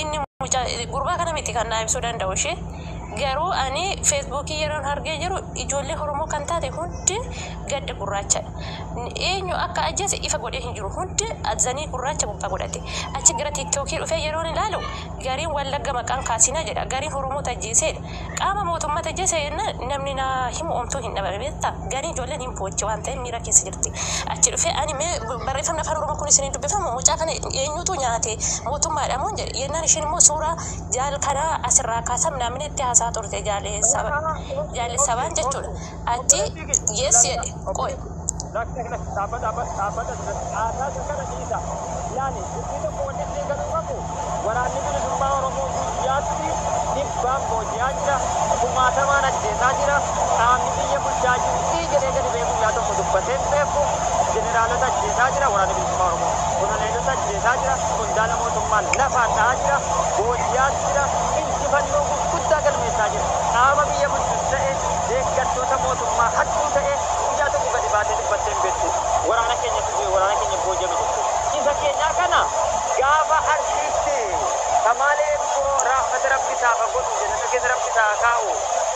inni mucaa gurbaa kana miti kan naa ibsuu danda'u ishee garuu ani feesbuukii yeroon argee jiru ijoollee Oromoo kan taate hundi gadda gurraachadha. Eenyu akka ajjeese ifa godhee hin jiru hundi adzanii gurraacha gubbaa godhate. Achi gara tiiktookii dhufee yeroon ilaalu gariin wallagga maqaan kaasina jedha. Gariin Oromoo tajjeesedha. Qaama mootummaa tajjeese namni na himu omtuu hin dhabame beektaa. Gariin ijoolleen hin poochi waan ta'eef miira keessa jirti. Achi dhufee ani barreeffamni afaan Oromoo kun isiniin dubbifamu mucaa kana eenyutu nyaate mootummaadha moo jedhe. Yennaan isheen immoo suuraa jaal kanaa asirraa kaasam namni itti haasaa turte jaalee sabaan jechuudha. Achi yes jedhe qoy. waraanni bilisummaa Oromoo guyyaatti dhibbaan booji'aa jira, kumaatamaan ajjeesaa jira, qaamni biyya bulchaa jiru jedhee gadi ba'ee guyyaa tokko dubbatee beeku, jeneraalota ajjeesaa jira, waraanni bilisummaa Oromoo koloneelota ajjeesaa jira, qondaala mootummaan lafaan dha'aa jira, booji'aa jira, injifannoo guddaa galmeessaa jira. Qaama biyya bulchus ta'e, deeggartoota mootummaa hattuu ta'e guyyaa tokko gadi baatee dubbattee beektu. Waraana keenya booji'ame jechuudha. Isa keenyaa kana gaafa arsiitti kamalee koo raafata rabbisaa fagotu jennata keessa rabbisaa kaa'u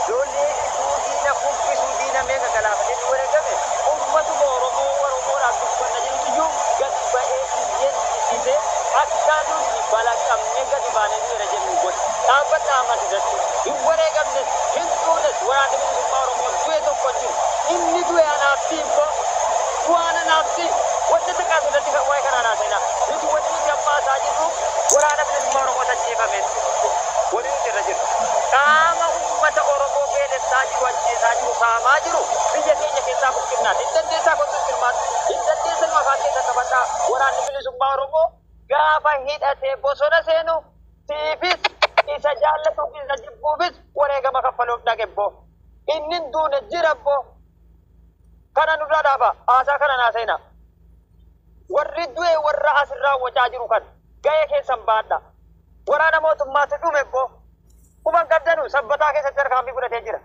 lollee isuu diina kubbisuu diina meeqa galaafatee wareegame ummatuma Oromoodhaaf dubbanna jennuyyuu gadi ba'ee iyyee akka nuti balaqamne gadi baanee jira jennu godhe dhaabbata ammas irratti hin wareegamnes hin tuunes waraanni bilisummaa Oromoo du'e tokko jiru inni du'e anaaf tiibbo du'aan anaaf tiibbo wanta xiqqaatu irratti kan waa'ee kanaa naaseenaa nuti wanti nuti ammaasaa jirru waraana bilisummaa Oromoo tajjeefame wani nuti irra jiru qaama ummata Oromoo beelessaa jiru ajjeesaa jiru saamaa jiru biyya keenya keessaa buqqifnaan hin dandeessaa gosa firmaan hin dandeessan mafaa keessa qabadhaa waraanni bilisummaa Oromoo gaafa hidhatee bosona seenu siifis isa jaallatuuf isa jibbuufis wareegama kaffaluuf dhagebbo inni duune jirabbo kana nurraa dhaaba haasaa kana naaseenaa. Warri du'e warra asirraa wacaa jiru kan ga'ee keessan baadha. Waraana mootummaatti dhume boo kuban gaddanu sabbataa keessatti harkaan fudhatee jira.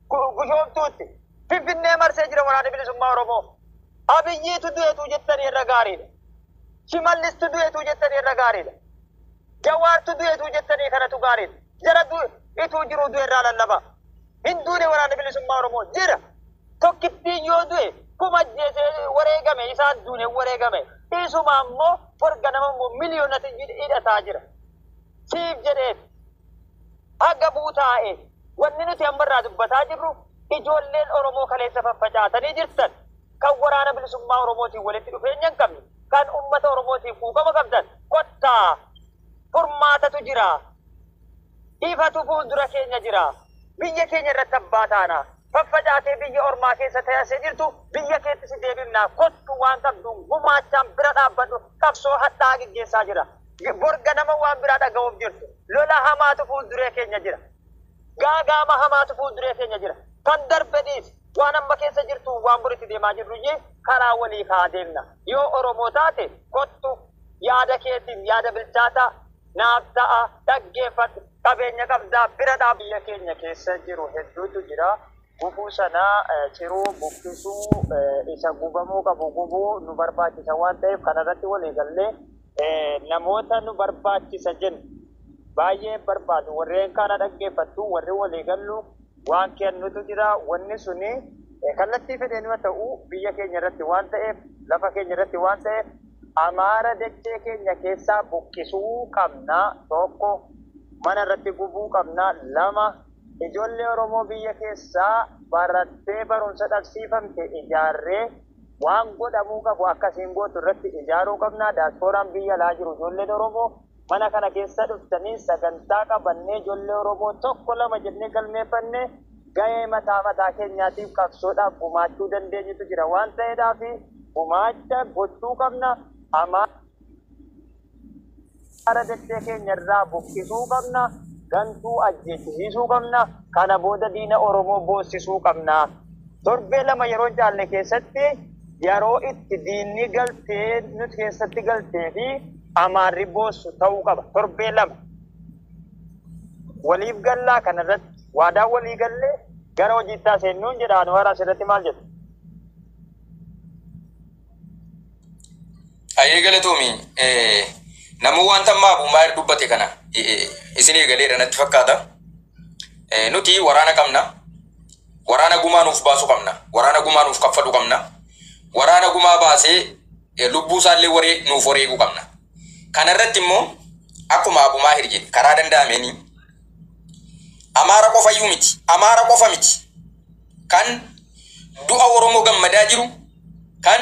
Gushooftuutti Finfinnee marsee jira waraana bilisummaa Oromoo. Abiyyiitu du'eetu jettanii irra gaariidha. Shimallistu du'eetu jettanii irra gaariidha. Jawaartu du'eetu jettanii kanatu gaariidha. Jara ituu jiru du'e irraa lallaba. Hin duune waraana bilisummaa Oromoo jira. Tokkittiin yoo du'e kuma ajjeesee wareegame isaan duune wareegame isuma ammoo warga nama immoo miliyoonatti hidhataa jira. Siif jedhee haga buutaa'e wanni nuti ammarraa dubbataa jirru ijoolleen Oromoo kaleessa faffacaatanii jirtan kan waraana bilisummaa Oromootiin walitti dhufeenya hin qabne kan ummata Oromootiin quuqama qabdan kottaa furmaatatu jira. Ifatu fuuldura keenya jira. Biyya keenya irratti abbaa taana. Faffacaatee biyya ormaa keessa taasisee jirtu biyya keetti si deebifnaa kottu waan qabdu gumaachaan bira dhaabbadhu qabsoo hadhaa gaggeessaa jira. Borga nama waan biraa dhaga'uuf jirtu lola hamaatu fuulduree keenya jira. Gaagaama hamaatu fuulduree keenya jira. Kan darbedhiis waan amma keessa jirtu waan boritti deemaa jirru karaa walii kaa deemna. Yoo Oromoo taate kottu yaada keetiin yaada bilchaataa naaf ta'a dhaggeeffadhu qabeenya qabdaa bira dhaab. Biyya keenya keessa jiru hedduutu jira. Gubuu sanaa ciruu buqqisuu isa gubamuu qabu gubuu nu barbaachisa waan ta'eef kanarratti walii gallee namoota nu barbaachisa jennu baay'ee barbaadu warreen kana dhaggeeffattu warri walii gallu waan kennutu jira wanni suni kallattii fedheen yoo ta'u biyya keenya irratti waan ta'eef lafa keenya irratti waan ta'eef amaara dachee keenya keessaa buqqisuu qabna tokko mana irratti gubuu qabna lama ijoollee Oromoo biyya keessaa barattee barumsa dhabsiifamte ijaarree waan godhamuu qabu akkasiin gootu irratti ijaaruu qabna. Diyaaspooraan biyya alaa jiru ijoolleen Oromoo mana kana keessa dhuftanii sagantaa qabannee ijoollee Oromoo tokko lama jennee galmeeffannee ga'ee mataa keenyaatiif qabsoodhaaf gumaachuu dandeenyutu jira waan ta'eedhaaf gumaacha gochuu qabna. Amaara dachee keenya irraa buqqisuu qabna. Gantuu ajjeesisuu qabna. Kana booda diina Oromoo boossisuu qabna. Torbee lama yeroo jaalle keessatti yeroo itti diinni galtee nuti keessatti galtee fi amaarri boossu ta'uu qaba. Torbee lama waliif gallaa kanarratti waadaa walii gallee gara hojiittaa seennuun jedhaan waraas irratti maal jedhu? Ayyee galatoomii namu wanta ma bu maayir dubbate kana isini galeera natti fakkaata nuti waraana qabna waraana gumaa nuuf baasu qabna waraana gumaa nuuf kaffalu qabna waraana gumaa baasee lubbuu isaallee waree nuuf wareegu qabna kana irratti immoo akkuma abu maahir jedhe karaa danda'ameen amaara qofa iyyuu miti amaara qofa miti kan du'a oromoo gammadaa jiru kan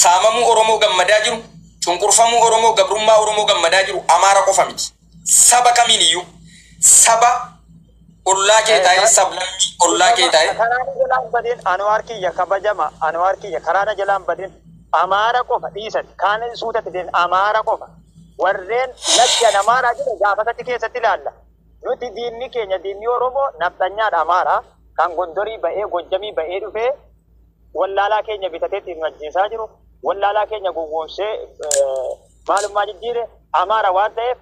saamamuu oromoo gammadaa jiru cunqurfamuu oromoo gabrummaa oromoo gammadaa jiru amaara qofa miti saba kamiin iyyuu saba ollaa kee taa'ee sablammii ollaa kee taa'ee karaana jalaan badeen anwaar kiyya karaana jalaan badeen amaara qofa dhiisan kaan suutatti deen amaara qofa warreen lachan amaaraa jedhe gaafatatti keessatti ilaalla nuti diinni keenya diinni oromoo naftanyaadha amaaraa kan gondorii ba'ee gojjamii ba'ee dhufee wallaalaa keenya bitatee ittiin ajjeesaa jiru wallaalaa keenya gowwoomsee maalummaa jijjiire amaara waan ta'eef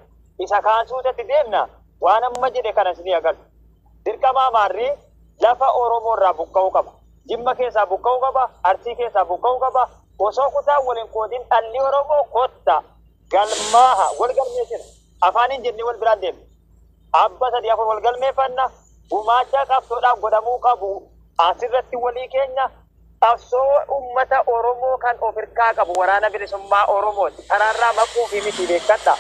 isa kaan suutatti deemna waan amma jedhe kanas ni agartu dirqama amaarri lafa oromoo irraa buqqa'uu qaba jimma keessaa buqqa'uu qaba arsii keessaa buqqa'uu qaba osoo kutaa waliin qoodin dhalli oromoo kotta galmaaha wal galmeessina afaaniin jennee wal biraan deemna abba sadii afur wal galmeeffanna gumaacha qabsoodhaan godhamuu qabu asirratti walii keenya qabsoo ummata oromoo kan of hirkaa qabu waraana bilisummaa oromooti karaarraa maquu fi miti beekadha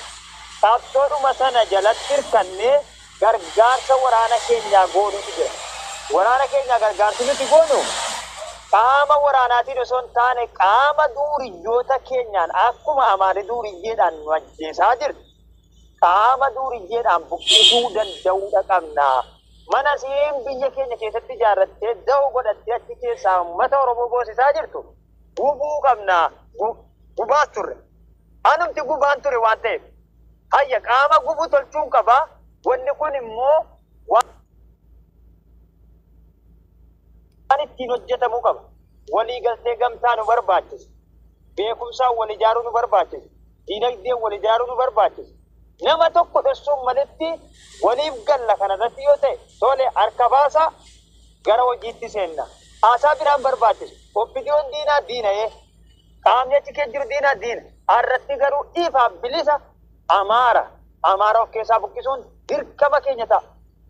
qabsoodhuma sana jalatti hirkannee gargaarsa waraana keenyaa goonuutu jira waraana keenyaa gargaarsi nuti goonu qaama waraanaatiin osoo hin taane qaama duuriyyoota keenyaan akkuma amaarri duuriyyeedhaan nu ajjeesaa jirtu qaama duuriyyeedhaan buqqisuu danda'uudha qabna mana siin biyya keenya keessatti ijaarrattee da'oo godhattee achi keessaa uummata oromoo boosisaa jirtu gubuu qabna gubaas turre anumti gubaan ture waan ta'eef hayya qaama gubuu tolchuun qaba wanni kun immoo waan ittiin hojjetamuu qaba walii galtee gamtaa nu barbaachisa beekumsaan wal ijaaruu nu barbaachisa diinagdeen wal ijaaruu nu barbaachisa nama tokko dhessuun malitti waliif galla kanarratti yoo ta'e tole harka baasa gara hojiitti seenna haasaa biraan barbaachisu oppidiyoon diinaa diina'ee qaamni achi keessa jiru diinaa diina harratti garuu ifa bilisa amaara of keessaa buqqisuun dirqama keenya ta'a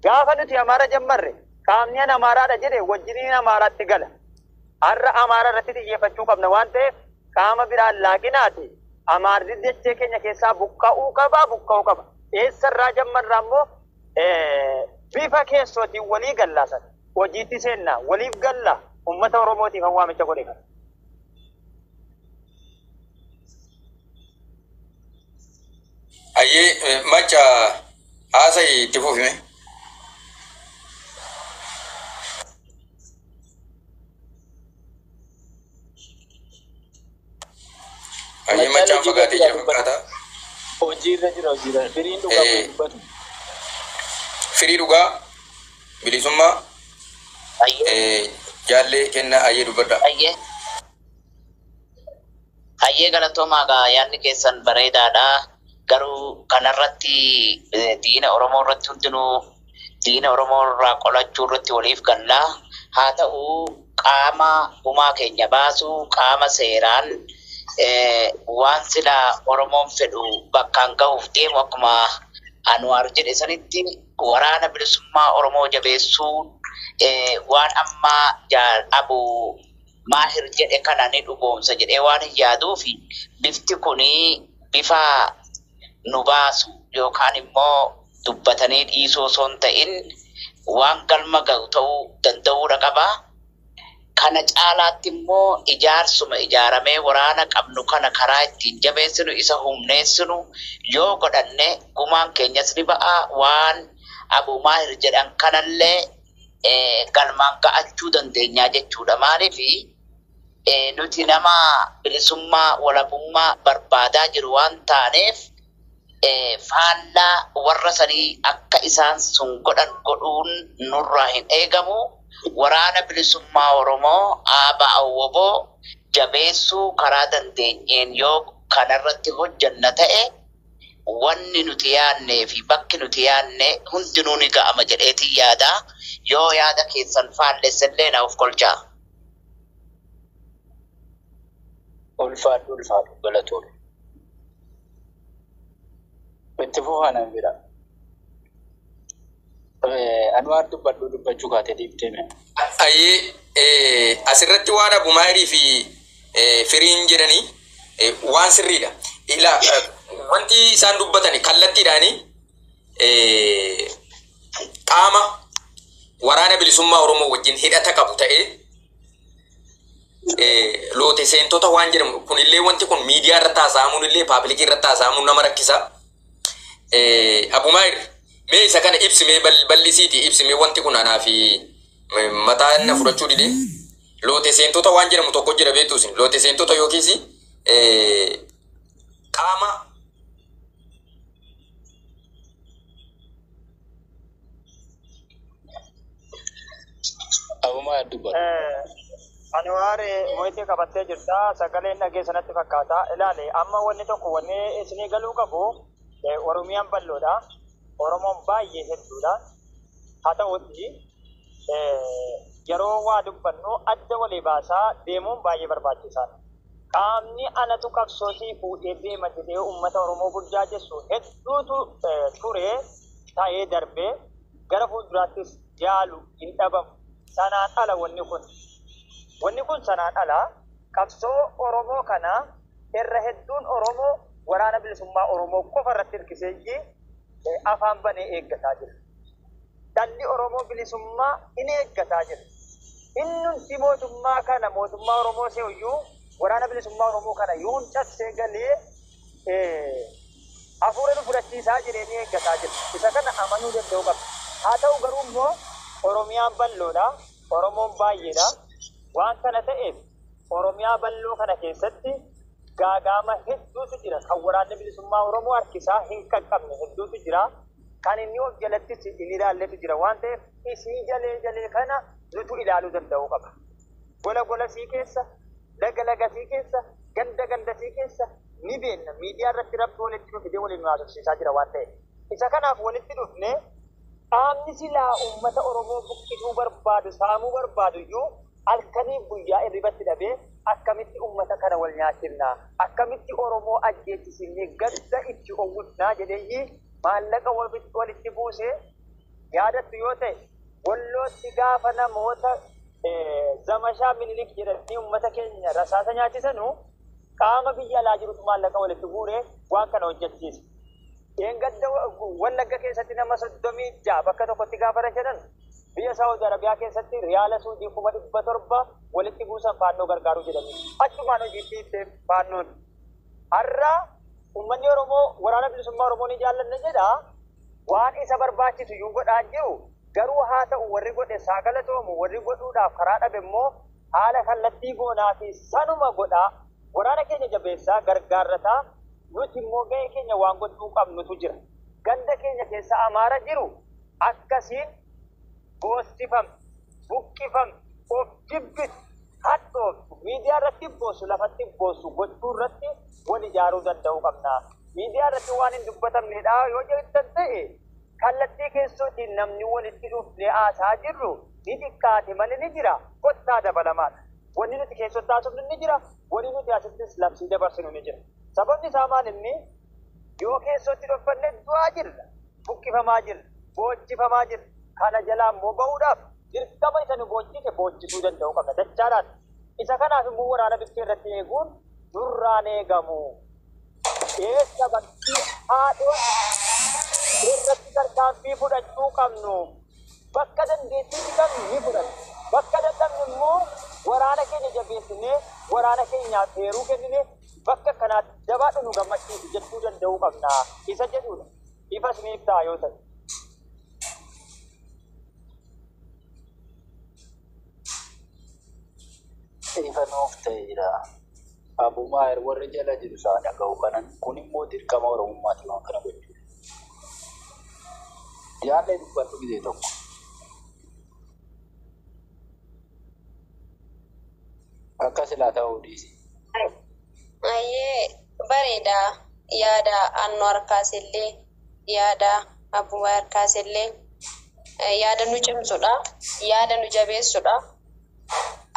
gaafa nuti amaara jammarre qaamni an amaaraadha jedhe wajjiniin amaaraatti gala har'a amaara irratti xiyyeeffachuu qabna waan ta'eef qaama biraan laaqinaati amaarri dachee keenya keessaa buqqa'uu qaba eessarraa jammarraa immoo bifa keessootiin walii gallaasan hojiitti seenna waliif galla ummata oromootiif waamicha godhe kana ayyee macha haasai itti fufime ayyee machaan fagaatee jira fakkaata hojiirra firiin dhugaa dubbatu firii dhugaa bilisummaa jaallee kenna ayyee dubbadha ayyee galatoomaa gaa yaadni keessan bareedaadha garuu kanarratti diina oromoo irratti hundinuu diina oromoo irraa qolachuu irratti waliif gallaa haa ta'uu qaama gumaa keenya baasuu qaama seeraan waan sila oromoon fedhu bakkaan gahuuf deemu akkuma Anwaar jedhe sanitti waraana bilisummaa oromoo jabeessuu waan amma Abu Maahir jedhe kana ni dhugoomsa jedhee waan hin yaaduu fi bifti kuni bifa nu baasu yookaan immoo dubbatanii dhiisoo osoo hin ta'in waan galma gahu ta'uu danda'uudha qaba. Kana caalaatti immoo ijaarsuma ijaaramee waraana qabnu kana karaa ittiin jabeessinu isa humneessinu yoo godhanne gumaan keenyas ni ba'a waan Abu Maahir jedhan kanallee galmaan ga'achuu dandeenyaa jechuudha. Maaliifi nuti nama bilisummaa walabummaa barbaadaa jiru waan taaneef faallaa warra sanii akka isaan sun godhan godhuun nurraa hin eegamu. Waraana bilisummaa oromoo ABO jabeessuu karaa dandeenyeen yoo kanarratti hojjanna ta'e wanni nuti yaadnee fi bakki nuti yaadne hundinuu ni ga'ama jedheetii yaada. Yoo yaada keessan faallessellee na of kolchaa. Ulfaadhu galatoon. اتفقوا أنا بيرا أنوار دبّا جوكا تديب تيمة أي أسرت وانا بماري في فرين جراني وان سريدا إلى وانتي سان دبتني كالتي داني قاما ورانا بلسما ورمو وجين هيدا تكابو تأي لو تسين توتا وان جرم كون اللي وانتي كون ميديا رتا سامون اللي بابليكي رتا سامون نمركسا أبو ماير مي سكان إبس مي بلسيتي إبس مي وانتي كون أنا في متى نفرشوا دي لو تسين توتا وان جرم توكو جرا بيتوسين لو تسين توتا يوكيسي قاما أبو ما دبّا Anwar moitii qabattee jirta sagaleen dhagee sanatti fakkaata ilaale amma wanni tokko wanni isinii galuu qabu Oromiyaan bal'oodha Oromoon baay'ee hedduudha haa ta'utti yeroo waa dubbannu adda walii baasaa deemuun baay'ee barbaachisaadha qaamni anatu qabsoosii fuudhee deema jedhee uummata Oromoo burjaajessu hedduutu ture ta'ee darbee gara fuulduraattis yaalu hin dhabamu sanaan ala wanni kun sanaan ala qabsoo Oromoo kana irra hedduun Oromoo waraana bilisummaa Oromoo qofa irratti hirkisee afaan banee eeggataa jira. Dalli Oromoo bilisummaa in eeggataa jira. Innumti mootummaa kana mootummaa Oromoo seeyyuu waraana bilisummaa Oromoo kana yuun cabsee galee hafuura nu fudhachiisaa jireenii eeggataa jira. Isa kana amanuu danda'u qaba. Haa ta'u garuu immoo Oromiyaan bal'oodha. Oromoon baay'eedha. Waan kana ta'eef Oromiyaa bal'oo kana keessatti gaagama hedduutu jira. Kan waraanni bilisummaa Oromoo harkisaa hin qaqqabne hedduutu jira. Kan inni of jalatti hin ilaalletu jira waan ta'eef isii jalee kana nutu ilaaluu danda'uu qaba. Gola sii keessa, laga sii keessa, ganda sii keessa ni beenna. Miidiyaa irratti rabbi walitti nu fidee waliin nu haasofsiisaa jira waan ta'eef. Isa kanaaf walitti dhufne qaamni silaa uummata Oromoo buqqisuu barbaadu, saamuu barbaadu iyyuu halkanii guyyaa irribatti dhabee akkamitti uummata kana wal nyaachifnaa, akkamitti Oromoo ajjeechisnee gadda itti owwutnaa jedhee maallaqa walitti buusee yaadattu yoo ta'e Wallootti gaafa namoota zamashaa Minilik jedhanii uummata keenya rasaasa nyaachisanu qaama biyya alaa jirutu maallaqa walitti guuree waan kana hojjechiisa. Gadda Wallagga keessatti nama 36 bakka tokkotti gaafa rashanan biyya Saawudi Arabiyaa keessatti riyaala Suudii 700 walitti buusan faannoo gargaaruu jedhanii achumaan hojiitti itti faannoon har'a uummanni Oromoo waraana bilisummaa Oromoo ni jaallanna jedha waan isa barbaachisu yoo godhaa jiru garuu haa ta'u warri godhe saagalatoom warri godhuudhaaf karaa dhabe immoo haala kallattii goonaa fi sanuma godhaa waraana keenya jabeessaa gargaarrataa nuti immoo ga'ee keenya waan godhuu qabnutu jira. Ganda keenya keessa Amaara jiru akkasiin boostifam, buqqifam, of jibbis, hadhooftu, miidiyaa irratti boosu, lafatti boosu, gochuu irratti wal ijaaruu danda'uu qabna. Miidiyaa irratti waan hin dubbatamnedha yoo jettan ta'e kallattii keessootiin namni walitti dhufnee haasaa jirru ni xiqqaate malee ni jira. Kottaa dabalamaadha. Wanni nuti keessatti haasofnu ni jira. Wanni nuti asittis labsii dabarsinu ni jira. Sababni isaa maal inni yoo keessatti dhufannee du'aa jirra, buqqifamaa jirra, boojifamaa jirra. Kana jalaa immoo bahuudhaaf dirqama isa nu boojjite boojjisuu danda'uu qabna dachaadhaan. Isa kanaaf immoo waraana bittee irratti eeguun durraan eegamu. Eessa bakki haadhoon irratti tarkaanfii fudhachuu qabnu bakka dandeettii qabnu ni fudhanna. Bakka dadhabne immoo waraana keenya jabeessinee waraana keenyaaf heeruu kenninee bakka kanaatti jabaadhu nu gammachiisu jechuu danda'uu qabna. Isa jedhudha. Ifas ni ibsaa yoo ta'e. Ifanuuf ta'eera. Abbummaa warri jala jiru isaa dhaga'u kanan kun immoo dirqama Oromummaati waan kana gochuudha. Yaadni dubbatu gizee tokko. Akka silaa ta'uu dhiisi. Ayyee bareeda yaada Annoo Harkaasillee yaada Abbummaa Harkaasillee yaada nu cimsudha yaada nu jabeessudha.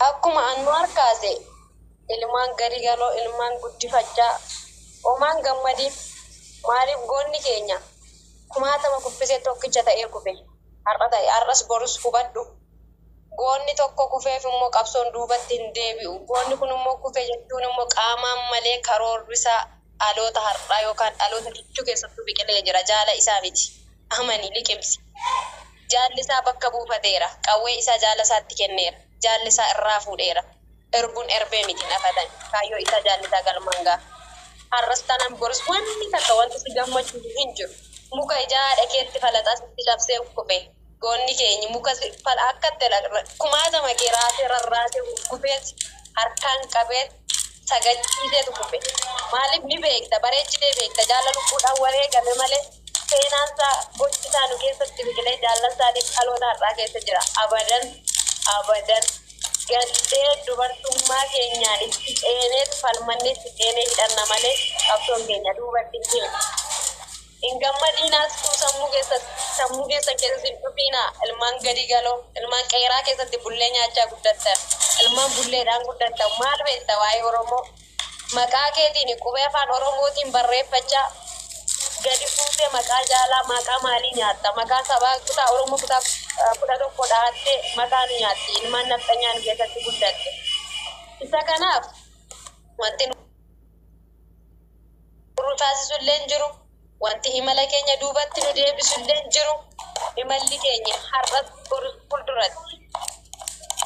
Akkuma Annoo Harkaase ilmaan gadi galoo ilmaan guddifachaa omaan gammadiif Maaliif goonni keenya kumaatama kuffisee tokkicha ta'ee kufe har'a ta'e har'as borus hubadhu. Goonni tokko kufeef immoo qabsoon duubatti hin deebi'u. Goonni kun immoo kufe jechuun immoo qaamaan malee karoorri isaa dhaloota har'aa yookaan dhaloota kichuu keessattuu biqilee jira. Jaala isaa miti. Amanii liqimsi. Jaalli isaa bakka buufateera. Qawwee isaa jaala isaatti kenneera. Jaalli isaa irraa fuudheera. Erbuun erbee miti nafatan. Kaayyoo isaa jaalli isaa galmaan ga'a. Har'as tanan boris wanni takka wanti si gammachiisu hin jiru. Muka ijaa dhakeetti falaxaa sitti cabsee kufe. Goonni keenya muka akka kumaatama raasee rarraasee kufeeti harkaan qabeet sagachiiseetu kufe. Maaliif ni beekta bareechitee beekta jaala lubbuudhaan wareegame malee seenaansaa gochisaa nu keessatti biqilee jaallansaatiif dhaloota har'aa keessa jira. Abadan galdee dubartummaa keenyaan itti ceeneet falmannee itti ceenee hidhanna malee qabsoon keenya duubatti hin deemu. In gammadiinaas sammuu keessatti hin dhufiinaa ilmaan gadi galoo ilmaan qeeraa keessatti bullee nyaachaa guddattan ilmaan bulleedhaan guddattan maal beekta waa'ee Oromoo maqaa keetiin qubee afaan Oromootiin barreeffachaa gadi fuutee maqaa jaalaa maqaa maalii nyaatta maqaa sabaa kutaa Oromoo kutaa 11 dhaattee maqaa nu nyaatti ilmaan nafxanyaan keessatti guddatte. Isa kanaaf wanti nu taasisullee hin jiru. Wanti imala keenya duubatti nu deebisullee hin jiru. Imalli keenya har'as fuulduratti.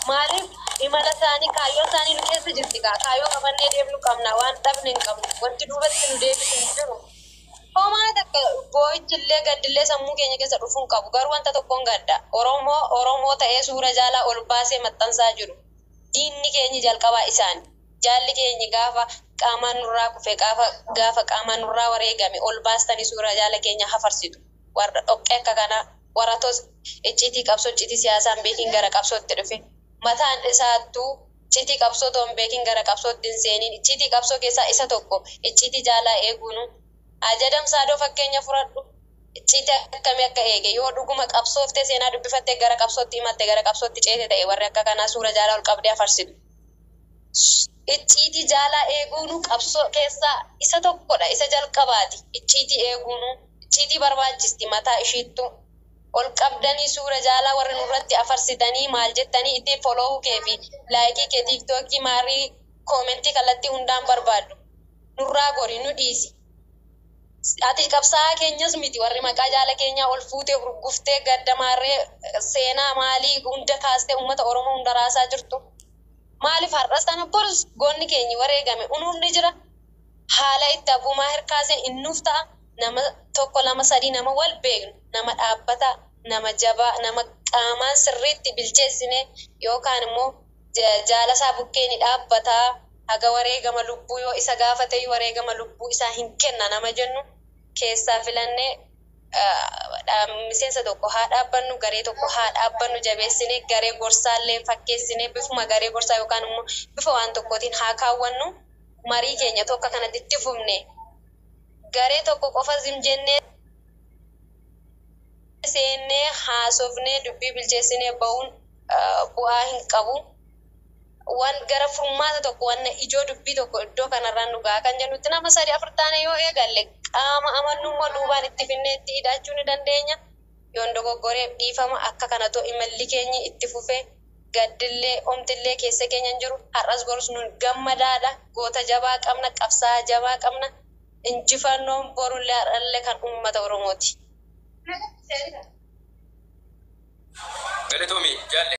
Maaliif imala isaanii kaayyoo isaanii nu keessa jirti kaa kaayyoo qabannee deemnu qabna waan dhabne hin qabnu wanti duubatti nu deebisu hin jiru. Homaa takka boo'ichillee gaddillee sammuu keenya keessa dhufuun qabu garuu wanta tokkoon gadda Oromoo ta'ee suura jaalaa ol baasee maxxansaa jiru. Diinni keenya jalqabaa isaani. Jaalli keenya gaafa qaamaan nurraa kufe gaafa qaamaan nurraa wareegame ol baastanii suura jaala keenya hafarsitu. Warra dhoqqee akka kanaa warra tos icciitii qabsoo icciitii siyaasaan beekiin gara qabsootti dhufe. Mataan isaattuu icciitii qabsoo toon beekiin gara qabsootti hin seeniin icciitii qabsoo keessaa isa tokko icciitii jaalaa eeguunu. Ajadamsaadoo fakkeenya fudhadhu. Icciitii akkamii akka eege yoo dhuguma qabsooftee seenaa dubbifattee gara qabsootti himatte gara qabsootti ceete ta'e warri akka kanaa suura jaalaa ol qabdee hafarsitu. Icciitii jaalaa eeguunu qabsoo keessaa isa tokkodha isa jalqabaati. Icciitii eeguunu icciitii barbaachisti mataa ishiittu ol qabdanii suura jaalaa warri nurratti afarsitanii maal jettanii itti follow kee fi laayikii kee tiiktookii maarii koomentii kallattii hundaan barbaaddu. Nurraa gori nu dhiisi. Ati qabsaa'aa keenyas miti warri maqaa jaala keenyaa ol fuutee gurguftee gaddamaarree seenaa maalii hunda kaastee uummata Oromoo hunda raasaa jirtu. Maaliif har'as tana boris goonni keenya wareegame unuun ni jira. Haala itti abbummaa hirkaasee innuuf ta'a nama tokko lama sadii nama wal beeknu nama dhaabbata nama jabaa nama qaamaan sirriitti bilcheessine yookaan immoo jaala isaa bukkeen dhaabbataa haga wareegama lubbuu yoo isa gaafate wareegama lubbuu isaa hin kenna nama jennu keessaa filannee miseensa tokko haa dhaabbannu garee tokko haa dhaabbannu jabeessine garee gorsaallee fakkeessine bifuma garee gorsaa yookaan immoo bifa waan tokkootiin haa kaawwannu marii keenya tokko kanatti itti fufne garee tokko qofa zimjennee seennee haasofnee dubbii bilcheessinee ba'uun bu'aa hin qabu. Waan gara furmaata tokko waan ijoo dubbii tokko iddoo kanarraan dhugaa kan jennutti nama 3-4 taane yoo eegalle qaama amannummaa duubaan itti finnee itti hidhachuu ni dandeenya. Yoon dogoggoree dhiifama akka kanatoo imalli keenya itti fufee gaddillee omtillee keessa keenya hin jiru. Har'as borus nu gammadaadha. Goota jabaa qabna qabsaa jabaa qabna. Injifannoon borullee har'allee kan uummata Oromooti. Galatoomii jaalle.